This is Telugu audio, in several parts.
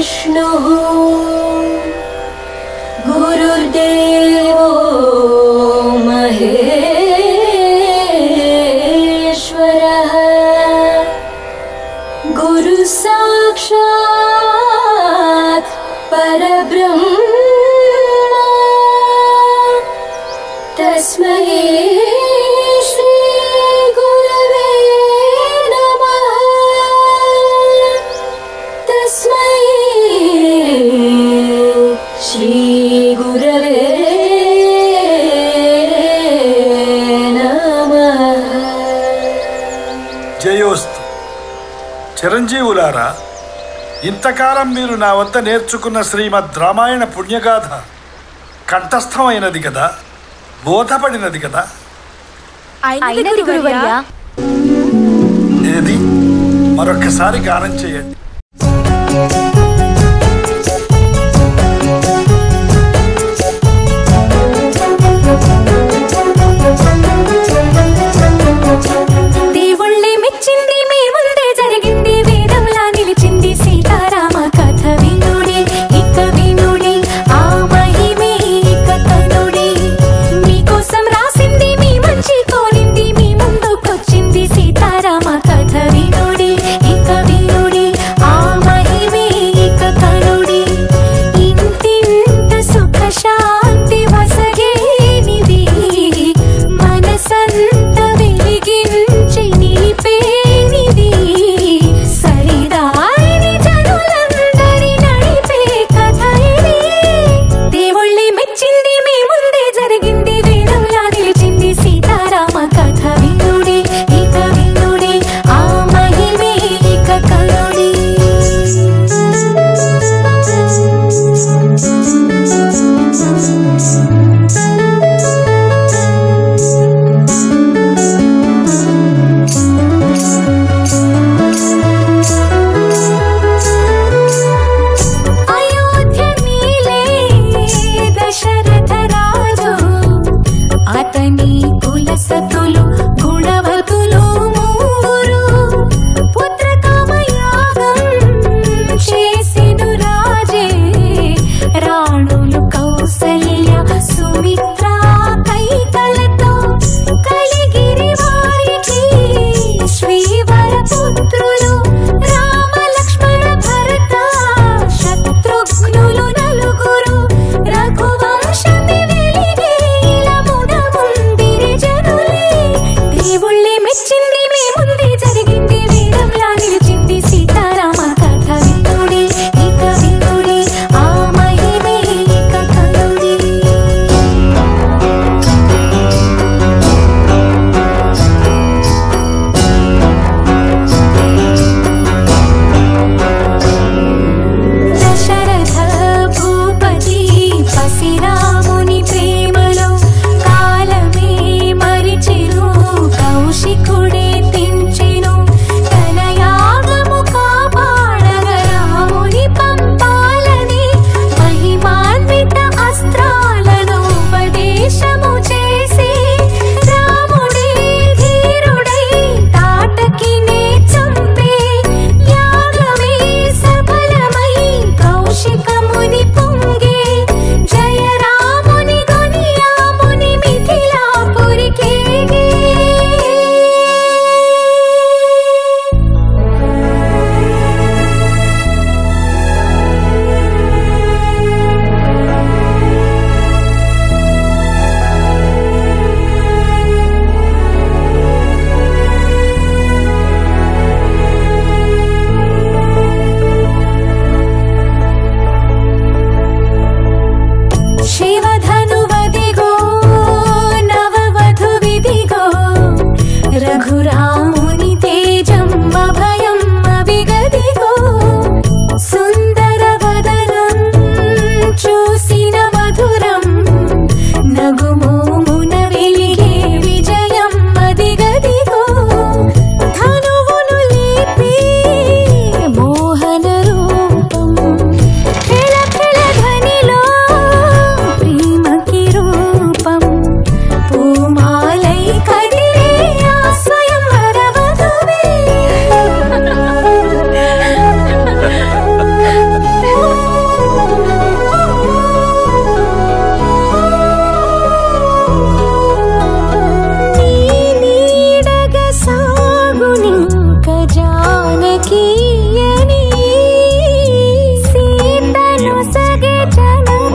विष्णुः गुरुर्देवो महेश्वरः गुरुः साक्षात् परब्रह्म तस्मै श्री गुरवे नमः तस्मै श्री गुरवे नमः। జయోస్తు. చిరంజీవులారా, ఇంతకాలం మీరు నా వద్ద నేర్చుకున్న శ్రీమద్ రామాయణ పుణ్యగాథ కంఠస్థమైనది కదా, బోధపడినది కదా. ఏది మరొక్కసారి గానం చేయండి. దేవుళ్ళే మెచ్చింది మీ ముందే జరిగింది, వేదంలా నిలిచింది సీతారామ కథ వినుడి ఇక వినుడి, ఆ మహిమే ఇక కనుడి. మీకోసం రాసింది మీ మంచి కోరింది, మీ ముందుకొచ్చింది సీతారామ కథ వినుడి ఇక వినుడి, ఆ మహిమే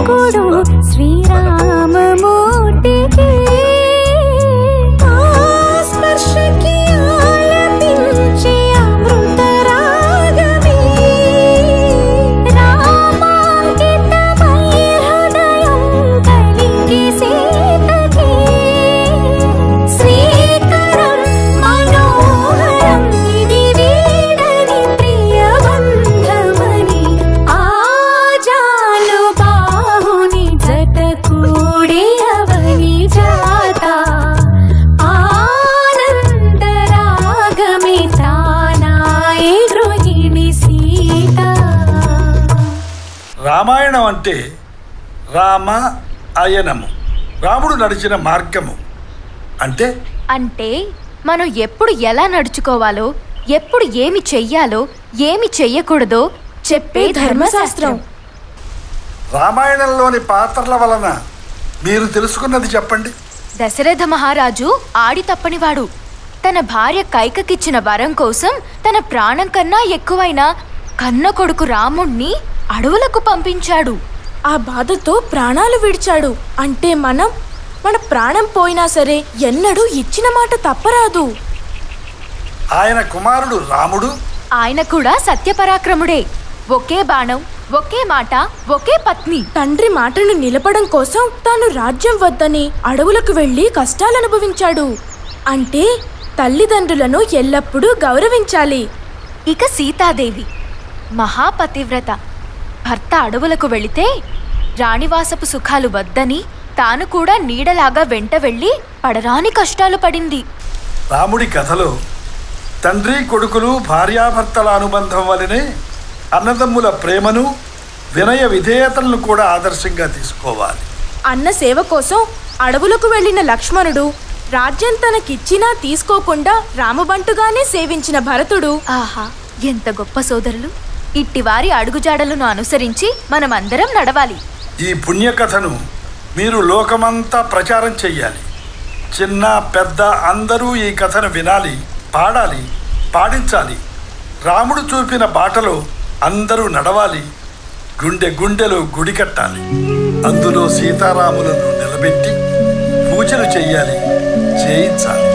మొక్కుడు శ్రీరామమూర్తికి స్పర్శకి ఆలపించే అమృత రాగమే రామాంకితమై హృదయం కలిగి సీతకి శ్రీకరం మనోహరం ఇది వీడని ప్రియబంధమని ఆజాలు బాహుని జత కూడి అవని జాత ఆనందరాగమే తానాయ గృహిణి సీత. రామాయణం అంటే రామ అయనము, రాముడు నడిచిన మార్గము. అంటే అంటే మనం ఎప్పుడు ఎలా నడుచుకోవాలో, ఎప్పుడు ఏమి చెయ్యాలో, ఏమి చెయ్యకూడదో చెప్పే ధర్మశాస్త్రం. రామాయణంలోని పాత్రల వలన మీరు తెలుసుకున్నది చెప్పండి. దశరథ మహారాజు ఆడి తప్పనివాడు. తన భార్య కైకకిచ్చిన వరం కోసం తన ప్రాణం కన్నా ఎక్కువైన కన్న కొడుకు రాముణ్ణి అడవులకు పంపించాడు. ఆ బాధతో ప్రాణాలు విడిచాడు. అంటే మన ప్రాణం పోయినా సరే ఎన్నడూ ఇచ్చిన మాట తప్పరాదు. ఆయన కుమారుడు రాముడు, ఆయన కూడా సత్యపరాక్రముడే. ఒకే బాణం, ఒకే మాట, ఒకే పత్ని. తండ్రి మాటను నిలపడం కోసం తాను రాజ్యం వద్దని అడవులకు వెళ్లి కష్టాలు అనుభవించాడు. అంటే తల్లిదండ్రులను ఎల్లప్పుడూ గౌరవించాలి. ఇక సీతాదేవి మహాపతివ్రత. భర్త అడవులకు వెళితే రాణివాసపు సుఖాలు వద్దని తాను కూడా నీడలాగా వెంట వెళ్ళి పడరాని కష్టాలు పడింది. రాముడి కథలో తండ్రి కొడుకులు భార్యాభర్తల అనుబంధం వలనే అన్నదమ్ముల ప్రేమను, వినయ విధేయతలను కూడా ఆదర్శంగా తీసుకోవాలి. అన్న సేవ కోసం అడవులకు వెళ్లిన లక్ష్మణుడు రాజ్యం తనకిచ్చినా తీసుకోకుండా రామబంటుగానే సేవించిన భరతుడు. ఆహా, ఎంత గొప్ప సోదరులు! ఇట్టివారి అడుగుజాడలను అనుసరించి మనమందరం నడవాలి. ఈ పుణ్యకథను మీరు లోకమంతా ప్రచారం చెయ్యాలి. చిన్న పెద్ద అందరూ ఈ కథను వినాలి, పాడాలి, పాడించాలి. రాముడు చూపిన బాటలో అందరూ నడవాలి. గుండె గుండెలో గుడి కట్టాలి. అందులో సీతారాములను నిలబెట్టి పూజలు చెయ్యాలి, చేయించాలి.